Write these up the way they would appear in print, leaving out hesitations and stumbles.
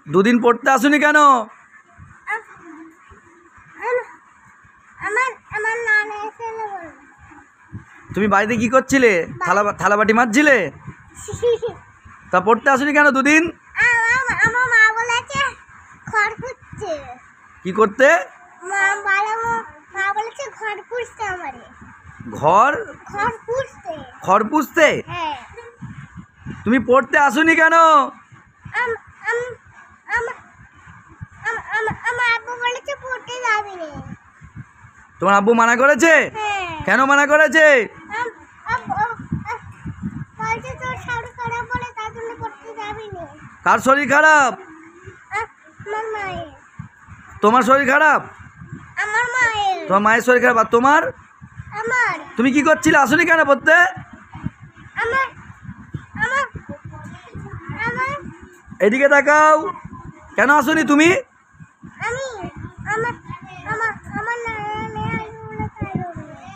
দুদিন পড়তে আসুনি কেন? তুমি বাড়িতে কি করছিলে? থালা বাটি মাজছিলে? তা পড়তে আসুনি কেন দুদিন? কি করতে? ঘর পুছতে? তুমি পড়তে আসুনি কেন? তোমার আব্বু মানা করেছে? কেন মানা করেছে? কার শরীর খারাপ? তোমার শরীর খারাপ? তোমার মায়ের শরীর খারাপ। আর তোমার? তুমি কি করছিলে? আসুনি কেন পড়তে? এদিকে তাকাও। কেন আসুনি তুমি?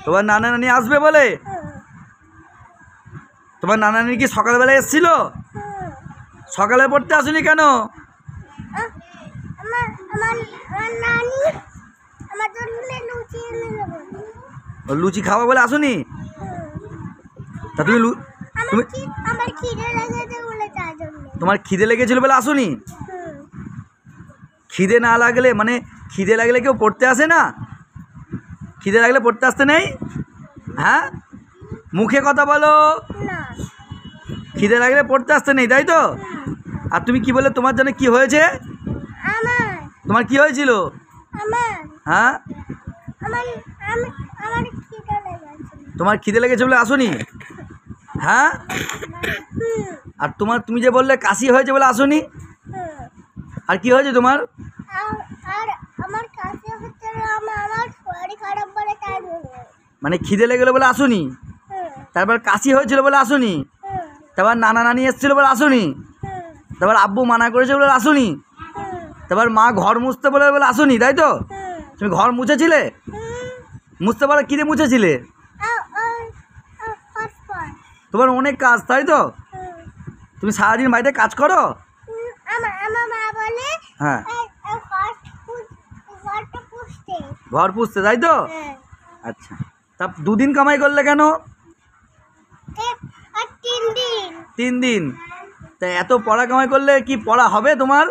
তোমার নানা নানি আসবে বলে? তোমার নানা নানি কি সকালবেলায় এসেছিল? সকালে পড়তে আসুনি কেন? লুচি খাওয়া বলে আসুনি? তা তুমি তোমার খিদে লেগেছিল বলে আসুনি? খিদে না লাগলে মানে খিদে লাগলে কেউ পড়তে আসে না? খিদে লাগলে পড়তে আসতে নেই? হ্যাঁ, মুখে কথা বলো। খিদে লাগলে পড়তে আসতে নেই, তাই তো? আর তুমি কি বলে তোমার জন্য কি হয়েছে? তোমার কি হয়েছিল? হ্যাঁ, তোমার খিদে লেগেছে বলে আসুনি? হ্যাঁ, আর তুমি যে বললে কাশি হয়েছে বলে আসুনি? আর কি হয়েছে তোমার? মানে খিদে লেগে বলে আসুনি, তারপর কাশি হয়েছিল বলে আসুনি, তারপর নানা নানি এসেছিল বলে আসুনি, তারপর আব্বু মানা করেছে বলে আসুনি, তারপর মা ঘর মুছতে বলে আসুনি, তাই তো? তুমি ঘর মুছেছিলে? মুছতে পারো কি দিয়ে মুছেছিলে? তোমার অনেক কাজ, তাই তো? তুমি সারাদিন বাড়িতে কাজ করো? হ্যাঁ, ঘর পুছতে, তাই তো? আচ্ছা, তা দুদিন কামাই করলে কেন? 3 দিন। তা এত পড়া কামাই করলে কি পড়া হবে তোমার?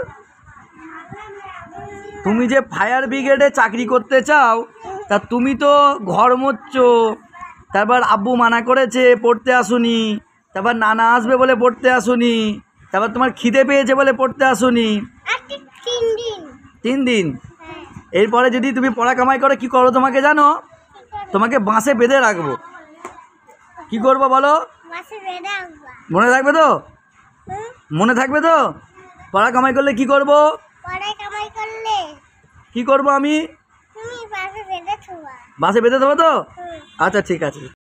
তুমি যে ফায়ার ব্রিগেডে চাকরি করতে চাও, তা তুমি তো ঘর মুছছো, তারপর আব্বু মানা করেছে পড়তে আসুনি, তারপর নানা আসবে বলে পড়তে আসুনি, তারপর তোমার খিদে পেয়েছে বলে পড়তে আসুনি। 3 দিন। এরপরে যদি তুমি পড়া কামাই করে কি করো তোমাকে জানো? তোমাকে বাঁশে বেঁধে রাখবো। কি করবো বলো? মনে থাকবে তো? মনে থাকবে তো? পড়া কামাই করলে কি করবো? কি করবো আমি? বাসে বেঁধে দেবো তো? আচ্ছা, ঠিক আছে।